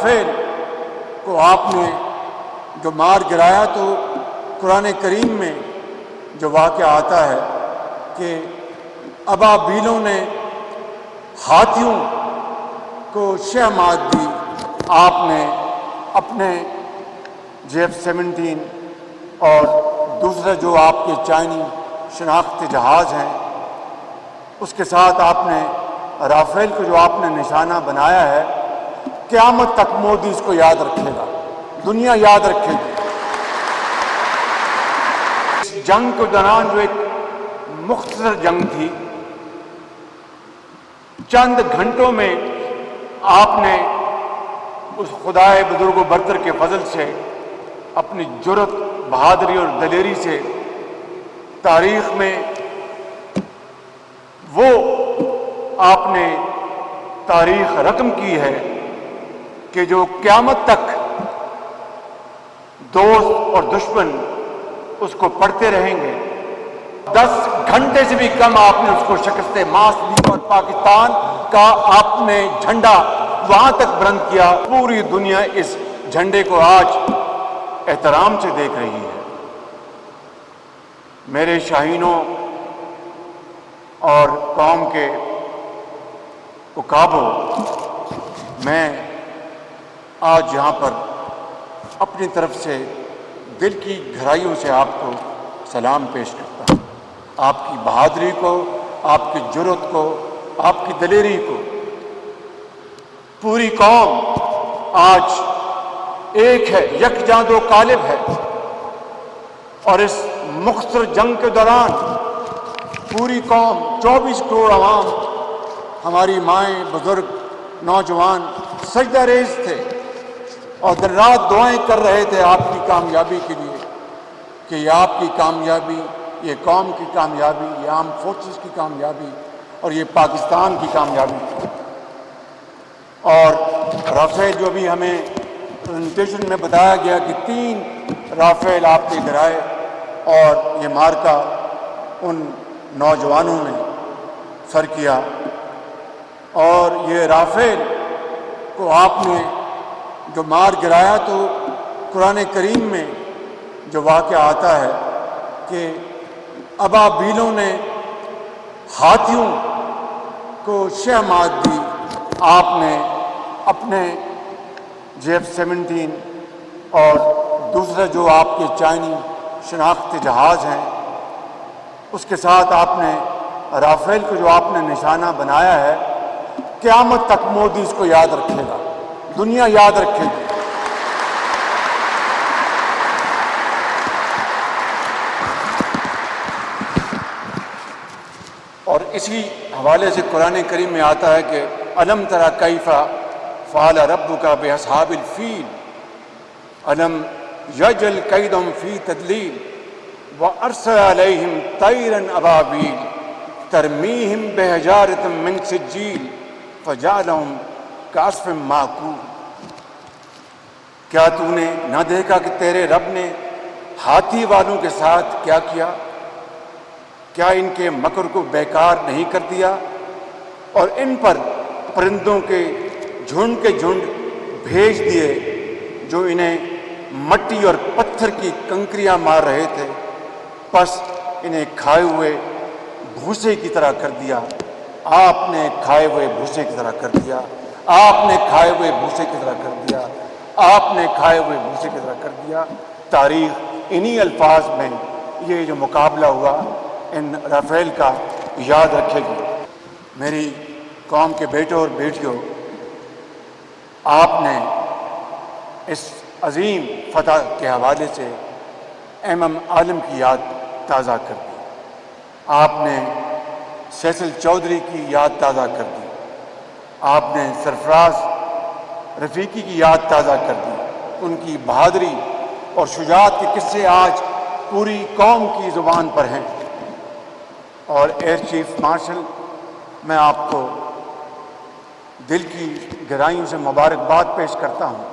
Rafale کو آپ نے جو مار گرایا، تو قرآن کریم میں جو واقعہ آتا ہے کہ ابابیلوں نے ہاتھیوں کو شہمات دی، آپ نے اپنے F-17 اور دوسرا جو آپ کے چائنی شناختی جہاز ہیں اس کے ساتھ آپ نے رافیل کو جو آپ نے نشانہ بنایا ہے، قیامت تک مودی اس کو یاد رکھے گا، دنیا یاد رکھے گی۔ اس جنگ کے دوران جو ایک مختصر جنگ تھی، چند گھنٹوں میں آپ نے اس خدائے بزرگ و برتر کے فضل سے اپنی جرأت، بہادری اور دلیری سے تاریخ میں وہ آپ نے تاریخ رقم کی ہے کہ جو قیامت تک دوست اور دشمن اس کو پڑھتے رہیں گے۔ 10 گھنٹے سے بھی کم آپ نے اس کو شکست ماس دی اور پاکستان کا آپ نے جھنڈا وہاں تک بلند کیا، پوری دنیا اس جھنڈے کو آج احترام سے دیکھ رہی ہے۔ میرے شاہینوں اور قوم کے عقابوں، میں آج یہاں پر اپنی طرف سے دل کی گہرائیوں سے آپ کو سلام پیش کرتا ہوں، آپ کی بہادری کو، آپ کی جرأت کو، آپ کی دلیری کو۔ پوری قوم آج ایک ہے، یکجاں دو قالب ہے، اور اس مختصر جنگ کے دوران پوری قوم، 24 کروڑ عوام، ہماری مائیں، بزرگ، نوجوان سجدہ ریز تھے اور دن رات دعائیں کر رہے تھے آپ کی کامیابی کے لیے، کہ یہ آپ کی کامیابی، یہ قوم کی کامیابی، یہ آرم فورسز کی کامیابی اور یہ پاکستان کی کامیابی۔ اور رافیل جو بھی ہمیں پریزنٹیشن میں بتایا گیا کہ 3 رافیل آپ کے گرائے، اور یہ مارکا ان نوجوانوں نے سر کیا، اور یہ رافیل کو آپ نے جو مار گرایا، تو قرآن کریم میں جو واقعہ آتا ہے کہ ابابیلوں نے ہاتھیوں کو شہمات دی، آپ نے اپنے F-17 اور دوسرا جو آپ کے چائنی شناختی جہاز ہیں اس کے ساتھ آپ نے رافیل کو جو آپ نے نشانہ بنایا ہے، قیامت تک مودی اس کو یاد رکھے گا، دنیا یاد رکھے گی۔ اور اسی حوالے سے قرآن کریم میں آتا ہے کہ الم تری کیف فعل ربک باصحاب الفیل الم یجعل کیدہم فی تضلیل وارسل علیہم طیرا ابابیل ترمیہم بحجارۃ من سجیل فجعلہم کعصف مأکول۔ کیا تو نے نہ دیکھا کہ تیرے رب نے ہاتھی والوں کے ساتھ کیا کیا؟ کیا ان کے مکر کو بیکار نہیں کر دیا؟ اور ان پر پرندوں کے جھنڈ بھیج دیے جو انہیں مٹی اور پتھر کی کنکریاں مار رہے تھے، پس انہیں کھائے ہوئے بھوسے کی طرح کر دیا۔ آپ نے کھائے ہوئے بھوسے کی طرح کر دیا، آپ نے کھائے ہوئے بھوسے کی طرح کر دیا، آپ نے کھائے ہوئے بھوسے کی طرح کر دیا۔ تاریخ انہی الفاظ میں یہ جو مقابلہ ہوا ان رافیل کا یاد رکھے گی۔ میری قوم کے بیٹوں اور بیٹیوں، آپ نے اس عظیم فتح کے حوالے سے ایم عالم کی یاد تازہ کر دی، آپ نے سیسل چودھری کی یاد تازہ کر دی، آپ نے سرفراز رفیقی کی یاد تازہ کر دی۔ ان کی بہادری اور شجاعت کے قصے آج پوری قوم کی زبان پر ہیں۔ اور ایئر چیف مارشل، میں آپ کو دل کی گہرائیوں سے مبارکباد پیش کرتا ہوں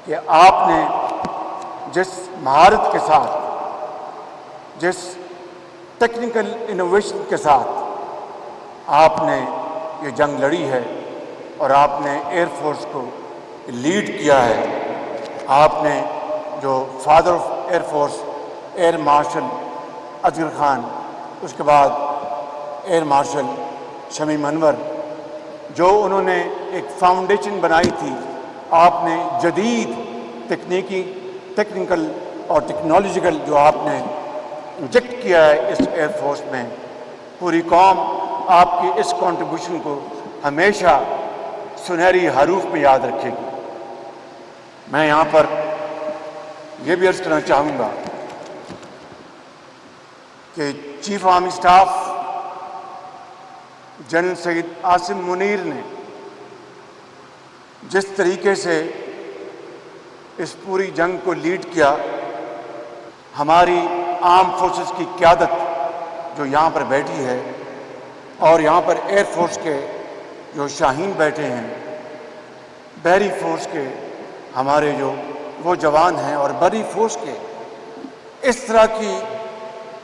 کہ آپ نے جس مہارت کے ساتھ، جس ٹیکنیکل انوویشن کے ساتھ آپ نے یہ جنگ لڑی ہے، اور آپ نے ایئر فورس کو لیڈ کیا ہے. آپ نے جو father of air force air marshal Asghar Khan, اس کے بعد ایئر مارشل شمیم انور، جو انہوں نے ایک فاؤنڈیشن بنائی تھی، آپ نے جدید ٹیکنیکل اور ٹیکنالوجیکل جو آپ نے انجیکٹ کیا ہے اس ایئر فورس میں، پوری قوم آپ کی اس کنٹریبیوشن کو ہمیشہ سنہری حروف میں یاد رکھے گی. میں یہاں پر یہ بھی عرض کرنا چاہوں گا کہ chief army staff general Syed Asim Munir نے جس طریقے سے اس پوری جنگ کو لیڈ کیا، ہماری آرم فورسز کی قیادت جو یہاں پر بیٹھی ہے، اور یہاں پر ایئر فورس کے جو شاہین بیٹھے ہیں، بحری فورس کے ہمارے جو وہ جوان ہیں، اور بری فورس کے، اس طرح کی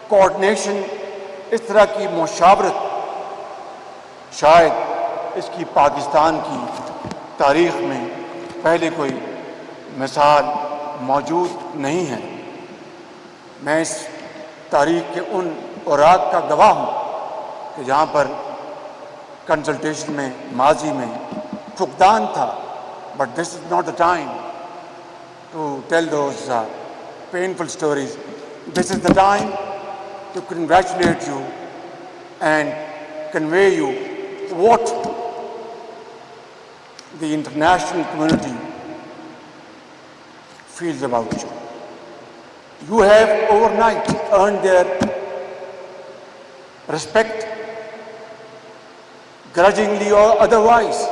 کوآرڈینیشن، اس طرح کی مشاورت شاید اس کی پاکستان کی تاریخ میں پہلے کوئی مثال موجود نہیں ہے. میں اس تاریخ کے ان اوراق کا گواہ ہوں کہ جہاں پر کنسلٹیشن میں ماضی میں فقدان تھا. But this is not the time to tell those painful stories. This is the time to congratulate you and convey you what the international community feels about you. You have overnight earned their respect, grudgingly or otherwise,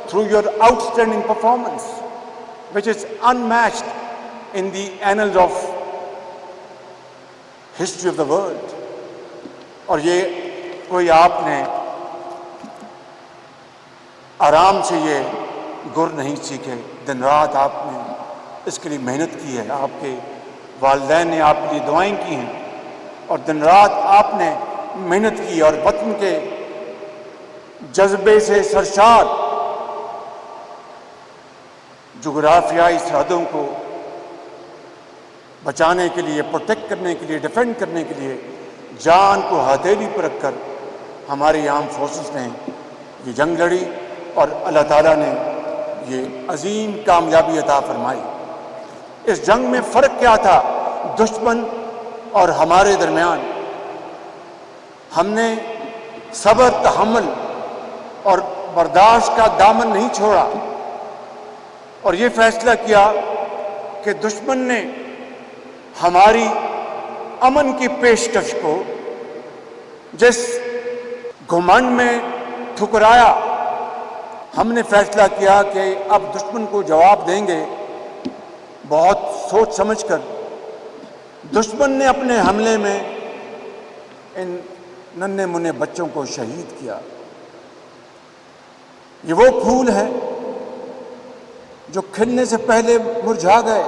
through your outstanding performance, which is unmatched in the annals of history of the world. اور یہ کوئی آپ نے آرام سے یہ گر نہیں سیکھے، دن رات آپ نے اس کے لیے محنت کی ہے. آپ کے والدین نے آپ کے لیے دعائیں کی ہیں، اور دن رات آپ نے محنت کی، اور وطن کے جذبے سے سرشار جغرافیائی سرحدوں کو بچانے کے لیے، پروٹیکٹ کرنے کے لیے، ڈیفینڈ کرنے کے لیے جان کو ہتھیلی پر رکھ کر ہماری آرم فورسز نے یہ جنگ لڑی، اور اللہ تعالیٰ نے یہ عظیم کامیابی عطا فرمائی. اس جنگ میں فرق کیا تھا دشمن اور ہمارے درمیان؟ ہم نے صبر، تحمل اور برداشت کا دامن نہیں چھوڑا، اور یہ فیصلہ کیا کہ دشمن نے ہماری امن کی پیشکش کو جس گھمنڈ میں ٹھکرایا، ہم نے فیصلہ کیا کہ اب دشمن کو جواب دیں گے بہت سوچ سمجھ کر. دشمن نے اپنے حملے میں ان ننھے منھے بچوں کو شہید کیا. یہ وہ پھول ہیں جو کھلنے سے پہلے مرجھا گئے.